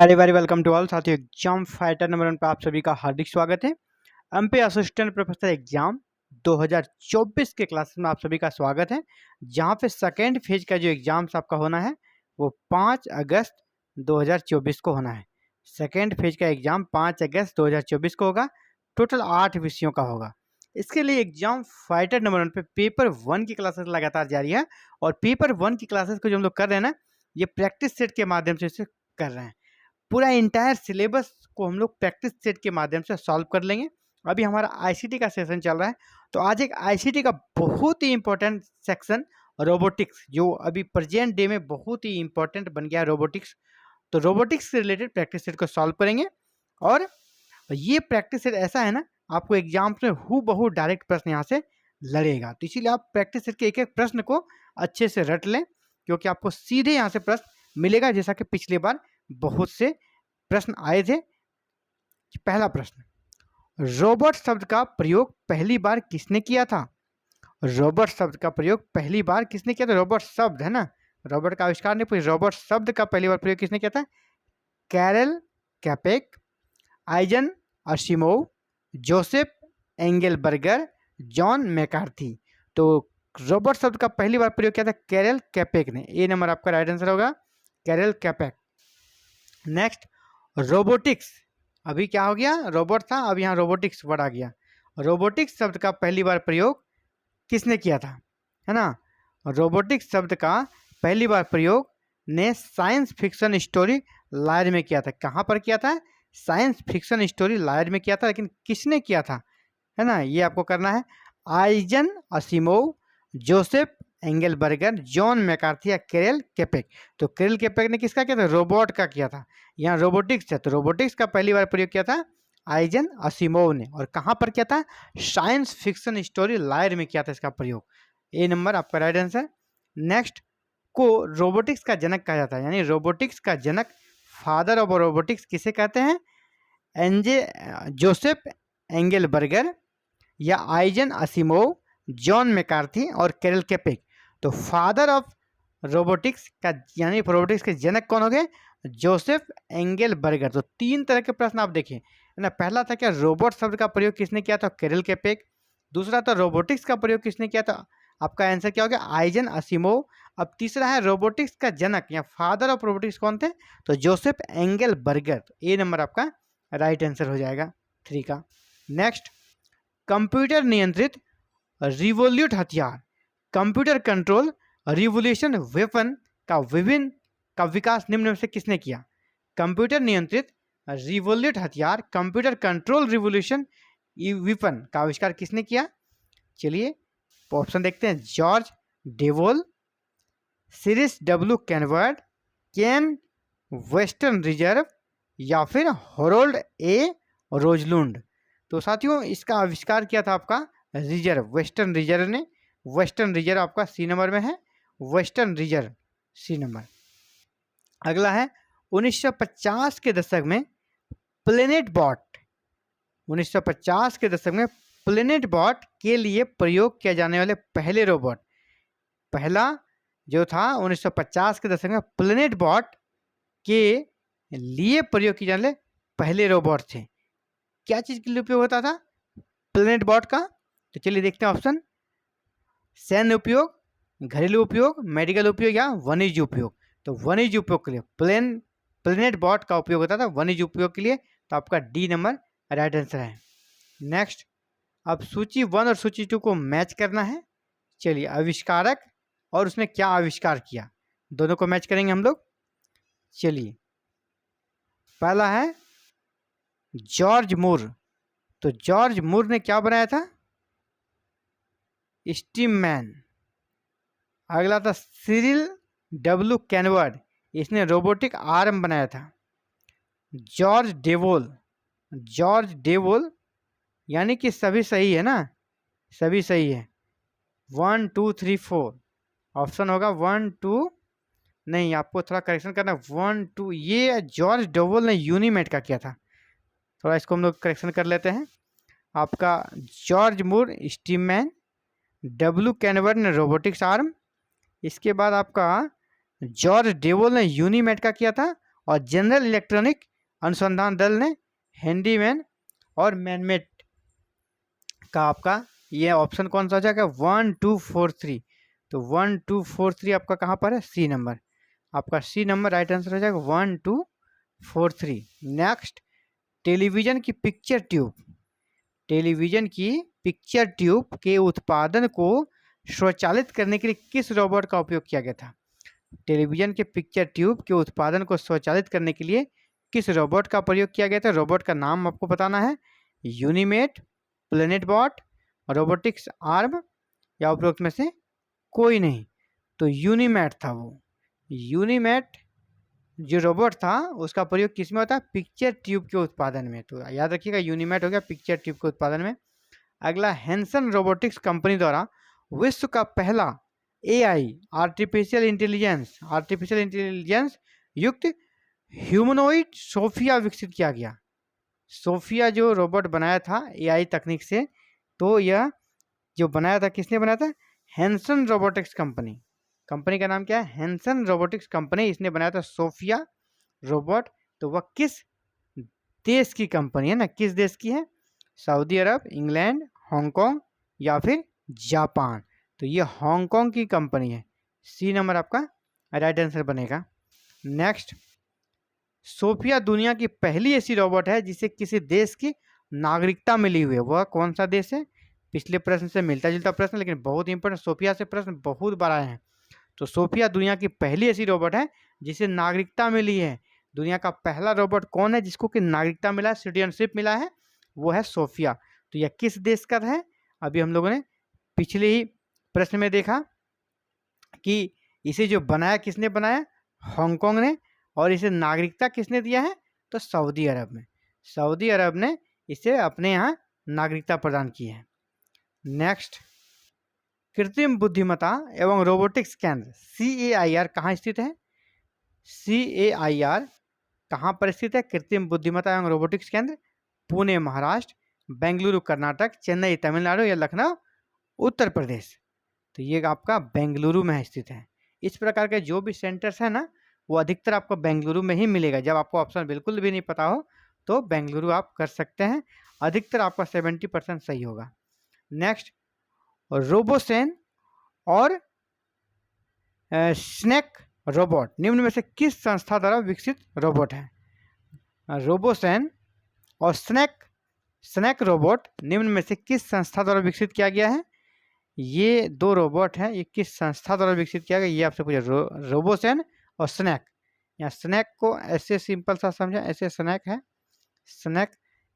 Very very welcome to all साथियों। Exam fighter number 1 पर आप सभी का हार्दिक स्वागत है। एमपी असिस्टेंट प्रोफेसर एग्जाम 2024 के क्लासेस में आप सभी का स्वागत है। जहां पे सेकेंड फेज का जो एग्जाम्स आपका होना है वो 5 अगस्त 2024 को होना है। सेकेंड फेज का एग्जाम 5 अगस्त 2024 को होगा। टोटल 8 विषयों का होगा। इसके लिए एग्जाम फाइटर नंबर 1 पे पेपर 1 की क्लासेस लगातार जारी है। और पेपर 1 की क्लासेस को जो हम लोग कर रहे हैं ना, ये प्रैक्टिस सेट के माध्यम से इसे कर रहे हैं। पूरा इंटायर सिलेबस को हम लोग प्रैक्टिस सेट के माध्यम से सॉल्व कर लेंगे। अभी हमारा आईसीटी का सेशन चल रहा है, तो आज एक आईसीटी का बहुत ही इंपॉर्टेंट सेक्शन रोबोटिक्स, जो अभी प्रेजेंट डे में बहुत ही इंपॉर्टेंट बन गया है रोबोटिक्स। तो रोबोटिक्स से रिलेटेड प्रैक्टिस सेट को सॉल्व करेंगे। और ये प्रैक्टिस सेट ऐसा है ना, आपको एग्जाम में हूबहू डायरेक्ट प्रश्न यहाँ से लड़ेगा। तो इसीलिए आप प्रैक्टिस सेट के एक एक प्रश्न को अच्छे से रट लें, क्योंकि आपको सीधे यहाँ से प्रश्न मिलेगा, जैसा कि पिछली बार बहुत से प्रश्न आए थे। पहला प्रश्न, रोबोट शब्द का प्रयोग पहली बार किसने किया था? रोबोट शब्द का प्रयोग पहली बार किसने किया था? रोबोट शब्द है ना, रोबोट का आविष्कार नहीं, पूरी रोबोट शब्द का पहली बार प्रयोग किसने किया था? Karel Capek, Isaac Asimov, Joseph Engelberger, John McCarthy. तो रोबोट शब्द का पहली बार प्रयोग किया था कैरल कैपेक ने। ए नंबर आपका राइट आंसर होगा, कैरल कैपेक। Next, robotics. अभी क्या हो गया? रोबोट था, अब यहाँ रोबोटिक्स वर्ड आ गया। रोबोटिक्स शब्द का पहली बार प्रयोग किसने किया था? है ना, रोबोटिक्स शब्द का पहली बार प्रयोग ने साइंस फिक्शन स्टोरी लायर में किया था। कहाँ पर किया था? साइंस फिक्शन स्टोरी लायर में किया था, लेकिन किसने किया था, है ना, ये आपको करना है। Isaac Asimov, Joseph Engelberger, John McCarthy या कैरल कैपेक। तो कैरल कैपेक ने किसका किया था? रोबोट का किया था। यहाँ रोबोटिक्स है, तो रोबोटिक्स का पहली बार प्रयोग किया था आइजन असिमोव ने। और कहाँ पर किया था? साइंस फिक्शन स्टोरी लायर में किया था इसका प्रयोग। ए नंबर आपका राइट आंसर। नेक्स्ट, को रोबोटिक्स का जनक कहा जाता है, यानी रोबोटिक्स का जनक, फादर ऑफ रोबोटिक्स किसे कहते हैं? जोसेफ एंगेलबर्गर या आइजन असिमोव, जॉन मैकार्थी और कैरल कैपेक। तो फादर ऑफ रोबोटिक्स का यानी रोबोटिक्स के जनक कौन हो गए? Joseph Engelberger. तो 3 तरह के प्रश्न आप देखें, है ना। पहला था क्या, रोबोट शब्द का प्रयोग किसने किया था? कैरल कैपेक। दूसरा था रोबोटिक्स का प्रयोग किसने किया था? आपका आंसर क्या हो गया? Eigen Asimov. अब तीसरा है रोबोटिक्स का जनक या फादर ऑफ रोबोटिक्स कौन थे? तो जोसेफ एंगेलबर्गर। तो ए नंबर आपका राइट आंसर हो जाएगा 3 का। नेक्स्ट, कंप्यूटर नियंत्रित रिवोल्यूट हथियार, कंप्यूटर कंट्रोल रिवोल्यूशन वेपन का विकास निम्न में से किसने किया? कंप्यूटर नियंत्रित रिवोल्यूट हथियार, कंप्यूटर कंट्रोल रिवोल्यूशन वेपन का आविष्कार किसने किया? चलिए ऑप्शन देखते हैं। जॉर्ज डेवोल, सीरिस डब्ल्यू कैनवर्ड, केन वेस्टर्न रिजर्व या फिर हरोल्ड ए रोजलुंड। तो साथियों, इसका आविष्कार किया था आपका रिजर्व, वेस्टर्न रिजर्व ने। वेस्टर्न रिजर्व आपका सी नंबर में है, वेस्टर्न रिजर्व सी नंबर। अगला है 1950 के दशक में प्लेनेट बॉट, 1950 के दशक में प्लेनेट बॉट के लिए प्रयोग किया जाने वाले पहले रोबोट। पहला जो था 1950 के दशक में प्लेनेट बॉट के लिए प्रयोग किए जाने वाले पहले रोबोट थे। क्या चीज़ के लिए उपयोग होता था प्लेनेट बॉट का? तो चलिए देखते हैं ऑप्शन। सैन्य उपयोग, घरेलू उपयोग, मेडिकल उपयोग या वाणिज्य उपयोग। तो वाणिज्य उपयोग के लिए प्लेनेट बॉट का उपयोग होता था, वाणिज्य उपयोग के लिए। तो आपका डी नंबर राइट आंसर है। नेक्स्ट, अब सूची 1 और सूची 2 को मैच करना है। चलिए, आविष्कारक और उसने क्या आविष्कार किया, दोनों को मैच करेंगे हम लोग। चलिए, पहला है जॉर्ज मूर। तो जॉर्ज मूर ने क्या बनाया था? Steam man. अगला था सिरिल डब्ल्यू कैनवर्ड, इसने रोबोटिक आर्म बनाया था। जॉर्ज डेवोल, जॉर्ज डेवोल, यानी कि सभी सही है ना, सभी सही है। 1 2 3 4 ऑप्शन होगा 1 2, नहीं आपको थोड़ा करेक्शन करना, 1 2। ये जॉर्ज डेवोल ने यूनिमेट का किया था, थोड़ा इसको हम लोग करेक्शन कर लेते हैं। आपका जॉर्ज मूर स्टीम मैन, डब्ल्यू कैनवर्ड ने रोबोटिक्स आर्म, इसके बाद आपका जॉर्ज डेवोल ने यूनिमेट का किया था, और जनरल इलेक्ट्रॉनिक अनुसंधान दल ने हैंडीमैन और मैनमेड का आपका ये ऑप्शन कौन सा हो जाएगा? 1 2 4 3। तो 1 2 4 3 आपका कहाँ पर है? C number. आपका सी नंबर राइट आंसर हो जाएगा 1 2 4 3। नेक्स्ट, टेलीविजन की पिक्चर ट्यूब, टेलीविजन की पिक्चर ट्यूब के उत्पादन को स्वचालित करने के लिए किस रोबोट का उपयोग किया गया था? टेलीविजन के पिक्चर ट्यूब के उत्पादन को स्वचालित करने के लिए किस रोबोट का प्रयोग किया गया था? रोबोट का नाम आपको बताना है। यूनिमेट, प्लेनेटबॉट, रोबोटिक्स आर्म या उपरोक्त में से कोई नहीं। तो यूनिमेट था वो। यूनिमेट जो रोबोट था उसका प्रयोग किस में होता है? पिक्चर ट्यूब के उत्पादन में। तो याद रखिएगा यूनिमेट हो गया पिक्चर ट्यूब के उत्पादन में। अगला, हैंसन रोबोटिक्स कंपनी द्वारा विश्व का पहला एआई आर्टिफिशियल इंटेलिजेंस युक्त ह्यूमनोइड सोफिया विकसित किया गया। सोफिया जो रोबोट बनाया था एआई तकनीक से, तो यह जो बनाया था किसने बनाया था? Hansen robotics company. कंपनी का नाम क्या है? Hanson robotics company. इसने बनाया था सोफिया रोबोट। तो वह किस देश की कंपनी है ना? किस देश की है? सऊदी अरब, इंग्लैंड, हांगकांग या फिर जापान। तो ये हांगकांग की कंपनी है। सी नंबर आपका राइट आंसर बनेगा। नेक्स्ट, सोफिया दुनिया की पहली ऐसी रोबोट है जिसे किसी देश की नागरिकता मिली हुई है। वह कौन सा देश है? पिछले प्रश्न से मिलता जुलता प्रश्न, लेकिन बहुत इंपॉर्टेंट, सोफिया से प्रश्न बहुत बार आए हैं। तो सोफिया दुनिया की पहली ऐसी रोबोट है जिसे नागरिकता मिली है। दुनिया का पहला रोबोट कौन है जिसको कि नागरिकता मिला है, सिटीजनशिप मिला है? वो है सोफिया। तो यह किस देश का है? अभी हम लोगों ने पिछले ही प्रश्न में देखा कि इसे जो बनाया किसने बनाया? हांगकांग ने। और इसे नागरिकता किसने दिया है? तो सऊदी अरब में। सऊदी अरब ने इसे अपने यहाँ नागरिकता प्रदान की है। नेक्स्ट, कृत्रिम बुद्धिमत्ता एवं रोबोटिक्स केंद्र CAIR कहाँ स्थित है? CAIR कहाँ पर स्थित है? कृत्रिम बुद्धिमत्ता एवं रोबोटिक्स केंद्र पुणे महाराष्ट्र, बेंगलुरु कर्नाटक, चेन्नई तमिलनाडु या लखनऊ उत्तर प्रदेश। तो ये आपका बेंगलुरु में स्थित है। इस प्रकार के जो भी सेंटर्स है ना, वो अधिकतर आपको बेंगलुरु में ही मिलेगा। जब आपको ऑप्शन बिल्कुल भी नहीं पता हो तो बेंगलुरु आप कर सकते हैं। अधिकतर आपका 70% सही होगा। नेक्स्ट, रोबोसेन और स्नैक रोबोट निम्न में से किस संस्था द्वारा विकसित रोबोट है? रोबोसेन और स्नैक रोबोट निम्न में से किस संस्था द्वारा विकसित किया गया है? ये दो रोबोट हैं, ये किस संस्था द्वारा विकसित किया गया ये आपसे पूछा। रोबोसेन और स्नैक। यहाँ स्नैक को ऐसे सिंपल सा समझा, ऐसे स्नैक है। स्नैक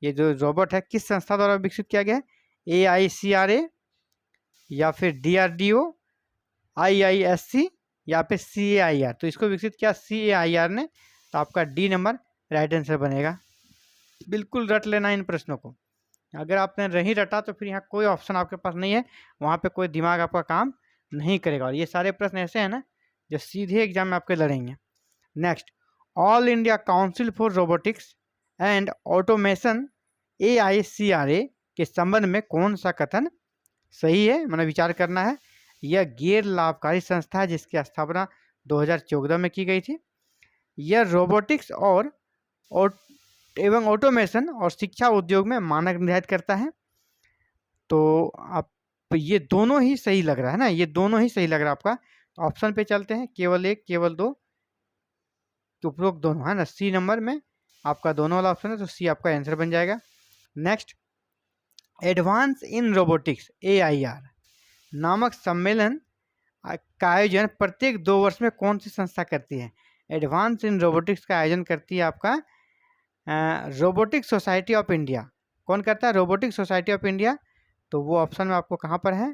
ये जो रोबोट है किस संस्था द्वारा विकसित किया गया है? AICRA या फिर DRDO, IISC या फिर CAIR। तो इसको विकसित किया CAIR ने। तो आपका डी नंबर राइट आंसर बनेगा। बिल्कुल रट लेना इन प्रश्नों को। अगर आपने नहीं रटा तो फिर यहाँ कोई ऑप्शन आपके पास नहीं है, वहाँ पे कोई दिमाग आपका काम नहीं करेगा। और ये सारे प्रश्न ऐसे हैं ना जो सीधे एग्जाम में आपके लड़ेंगे। Next, all India council for robotics and automation AICRA के संबंध में कौन सा कथन सही है? मैंने विचार करना है। यह गैर लाभकारी संस्था है जिसकी स्थापना 2014 में की गई थी। यह रोबोटिक्स और एवं ऑटोमेशन और शिक्षा उद्योग में मानक निर्धारित करता है। तो आप ये दोनों ही सही लग रहा है ना, ये दोनों ही सही लग रहा है आपका। तो ऑप्शन पे चलते हैं, केवल एक केवल दो, तो उपरोक्त दोनों है ना। सी नंबर में आपका दोनों वाला ऑप्शन है, तो सी आपका आंसर बन जाएगा। Next, advance in robotics AIR नामक सम्मेलन का आयोजन प्रत्येक 2 वर्ष में कौन सी संस्था करती है? एडवांस इन रोबोटिक्स का आयोजन करती है आपका रोबोटिक्स सोसाइटी ऑफ इंडिया। कौन करता है? Robotics society of India. तो वो ऑप्शन में आपको कहाँ पर है?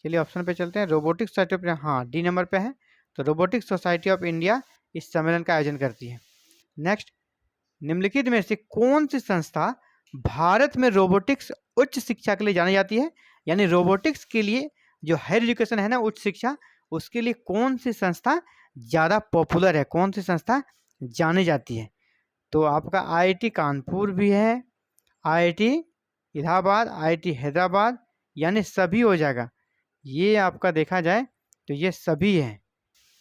चलिए ऑप्शन पे चलते हैं। रोबोटिक्स सोसाइटी ऑफ इंडिया, हाँ डी नंबर पे है। तो रोबोटिक्स सोसाइटी ऑफ इंडिया इस सम्मेलन का आयोजन करती है। नेक्स्ट, निम्नलिखित में से कौन सी संस्था भारत में रोबोटिक्स उच्च शिक्षा के लिए जानी जाती है? यानी रोबोटिक्स के लिए जो हायर एजुकेशन है ना, उच्च शिक्षा, उसके लिए कौन सी संस्था ज़्यादा पॉपुलर है, कौन सी संस्था जानी जाती है? तो आपका IIT कानपुर भी है, IIT इलाहाबाद, IIT हैदराबाद, यानी सभी हो जाएगा। ये आपका देखा जाए तो ये सभी है।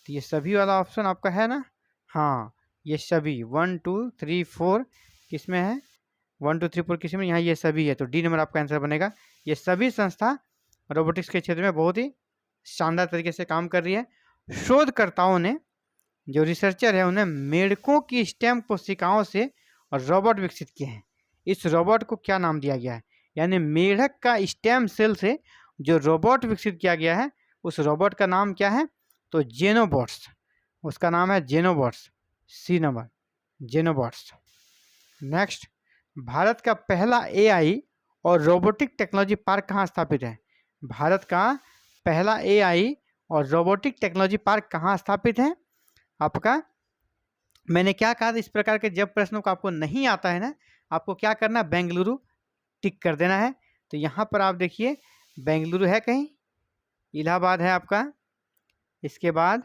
तो ये सभी वाला ऑप्शन आपका है ना। हाँ, ये सभी 1 2 3 4 किस में है, 1 2 3 4 किस में, यहाँ ये सभी है, तो डी नंबर आपका आंसर बनेगा। ये सभी संस्था रोबोटिक्स के क्षेत्र में बहुत ही शानदार तरीके से काम कर रही है। शोधकर्ताओं ने, जो रिसर्चर है, उन्हें मेढकों की स्टेम कोशिकाओं से रोबोट विकसित किए हैं। इस रोबोट को क्या नाम दिया गया है, यानी मेढक का स्टेम सेल से जो रोबोट विकसित किया गया है उस रोबोट का नाम क्या है, तो जेनोबॉट्स, उसका नाम है जेनोबॉट्स, सी नंबर जेनोबॉट्स। नेक्स्ट, भारत का पहला एआई और रोबोटिक टेक्नोलॉजी पार्क कहाँ स्थापित है? भारत का पहला एआई और रोबोटिक टेक्नोलॉजी पार्क कहाँ स्थापित है आपका? मैंने क्या कहा था, इस प्रकार के जब प्रश्नों को आपको नहीं आता है ना, आपको क्या करना, बेंगलुरु टिक कर देना है। तो यहाँ पर आप देखिए बेंगलुरु है कहीं, इलाहाबाद है आपका, इसके बाद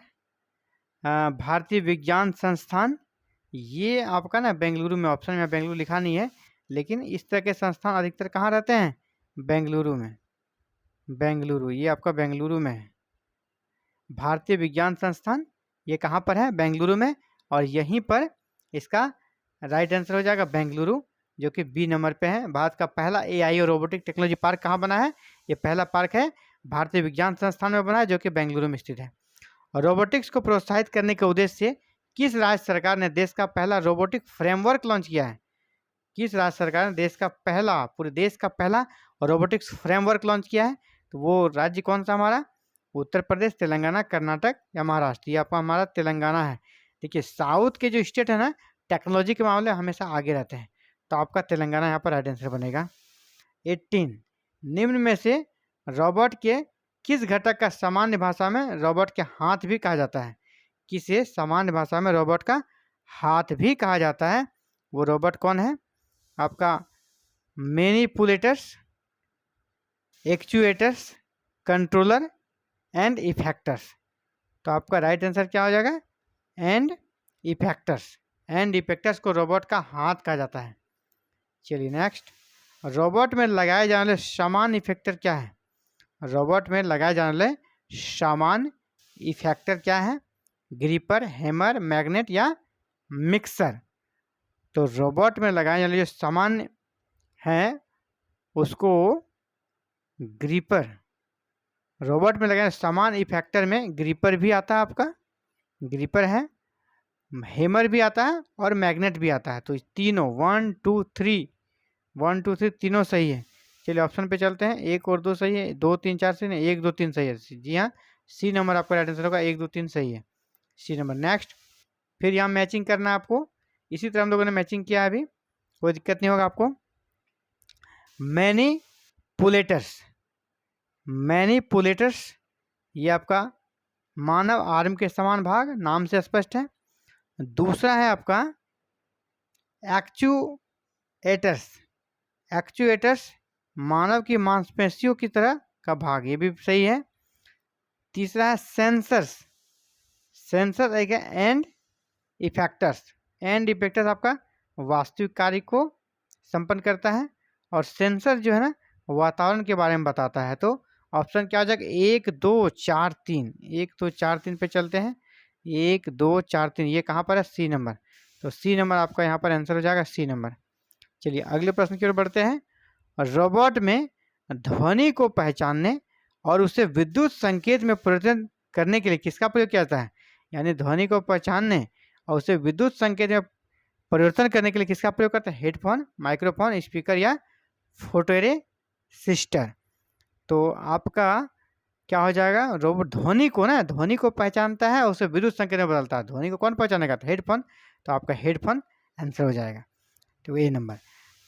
भारतीय विज्ञान संस्थान, ये आपका ना बेंगलुरु में ऑप्शन में बेंगलुरु लिखा नहीं है, लेकिन इस तरह के संस्थान अधिकतर कहाँ रहते हैं, बेंगलुरु में। बेंगलुरु, ये आपका बेंगलुरु में है। भारतीय विज्ञान संस्थान ये कहाँ पर है, बेंगलुरु में, और यहीं पर इसका राइट आंसर हो जाएगा बेंगलुरु, जो कि बी नंबर पे है। भारत का पहला एआई और रोबोटिक टेक्नोलॉजी पार्क कहाँ बना है, ये पहला पार्क है भारतीय विज्ञान संस्थान में बना है, जो कि बेंगलुरु में स्थित है। रोबोटिक्स को प्रोत्साहित करने के उद्देश्य से किस राज्य सरकार ने देश का पहला रोबोटिक फ्रेमवर्क लॉन्च किया है? किस राज्य सरकार ने देश का पहला, पूरे देश का पहला रोबोटिक्स फ्रेमवर्क लॉन्च किया है? तो वो राज्य कौन सा हमारा, उत्तर प्रदेश, तेलंगाना, कर्नाटक या महाराष्ट्र? ये आपका हमारा तेलंगाना है। देखिए साउथ के जो स्टेट है ना, टेक्नोलॉजी के मामले में हमेशा आगे रहते हैं, तो आपका तेलंगाना यहाँ पर राइट आंसर बनेगा। 18, निम्न में से रोबोट के किस घटक का सामान्य भाषा में रोबोट के हाथ भी कहा जाता है? किसे सामान्य भाषा में रोबोट का हाथ भी कहा जाता है? वो रोबोट कौन है आपका? Manipulators, actuators, controller and effectors. तो आपका राइट आंसर क्या हो जाएगा? And effectors. एंड इफेक्टर्स को रोबोट का हाथ कहा जाता है। चलिए नेक्स्ट, रोबोट में लगाए जाने वाले सामान्य इफेक्टर क्या है? रोबोट में लगाए जाने वाले सामान्य इफेक्टर क्या है? ग्रिपर, हैमर, मैग्नेट या मिक्सर? तो रोबोट में लगाए जाने वाले जो सामान्य है उसको ग्रिपर, रोबोट में लगाए सामान्य इफेक्टर में ग्रिपर भी आता है, आपका ग्रिपर है, हैमर भी आता है और मैग्नेट भी आता है। तो तीनों 1 2 3 तीनों सही है। चलिए ऑप्शन पे चलते हैं, 1 और 2 सही है, 2 3 4 सही है, 1 2 3 सही है। जी हाँ, सी नंबर आपका राइट आंसर होगा, 1 2 3 सही है, सी नंबर। नेक्स्ट, फिर यहाँ मैचिंग करना है आपको, इसी तरह हम लोगों ने मैचिंग किया है, अभी कोई दिक्कत नहीं होगा आपको। मैनिपुलेटर्स, ये आपका मानव आर्म के समान भाग, नाम से स्पष्ट है। दूसरा है आपका एक्चुएटर्स, मानव की मांसपेशियों की तरह का भाग, ये भी सही है। तीसरा है सेंसर्स एक है, एंड इफेक्टर्स आपका वास्तविक कार्य को संपन्न करता है, और सेंसर जो है ना वातावरण के बारे में बताता है। तो ऑप्शन क्या हो जाएगा? 1 2 4 3, 1 2 4 3 पे चलते हैं, 1 2 4 3, ये कहाँ पर है? C number. तो सी नंबर आपका यहाँ पर आंसर हो जाएगा, सी नंबर। चलिए अगले प्रश्न की ओर बढ़ते हैं। रोबोट में ध्वनि को पहचानने और उसे विद्युत संकेत में परिवर्तन करने के लिए किसका प्रयोग किया जाता है? यानी ध्वनि को पहचानने और उसे विद्युत संकेत में परिवर्तन करने के लिए किसका प्रयोग करता है? हेडफोन, माइक्रोफोन, स्पीकर या फोटोरेसिस्टर? तो आपका क्या हो जाएगा? रोबोट ध्वनि को पहचानता है और उसे विद्युत संकेत में बदलता है। ध्वनि को कौन पहचानेगा? तो हेडफोन। तो आपका हेडफोन आंसर हो जाएगा, तो ए नंबर।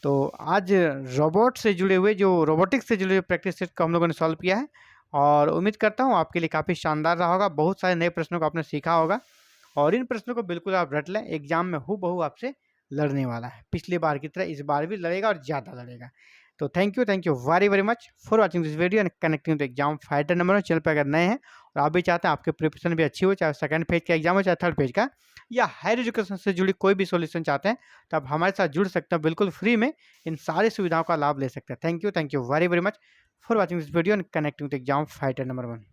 तो आज रोबोटिक्स से जुड़े हुए प्रैक्टिस सेट को हम लोगों ने सॉल्व किया है, और उम्मीद करता हूँ आपके लिए काफ़ी शानदार रहा होगा। बहुत सारे नए प्रश्नों को आपने सीखा होगा, और इन प्रश्नों को बिल्कुल आप रट लें, एग्जाम में हूबहू आपसे लड़ने वाला है। पिछली बार की तरह इस बार भी लड़ेगा और ज़्यादा लड़ेगा। तो thank you very much for watching this video and connecting the exam fighter number. Channel पर अगर नए हैं और आप भी चाहते हैं आपके प्रिपरेशन भी अच्छी हो, चाहे सेकंड पेज का एग्जाम हो चाहे थर्ड पेज का, या हायर एजुकेशन से जुड़ी कोई भी सॉल्यूशन चाहते हैं, तो आप हमारे साथ जुड़ सकते हैं, बिल्कुल फ्री में इन सारी सुविधाओं का लाभ ले सकते हैं। Thank you very much for watching this video and connecting the exam fighter number 1।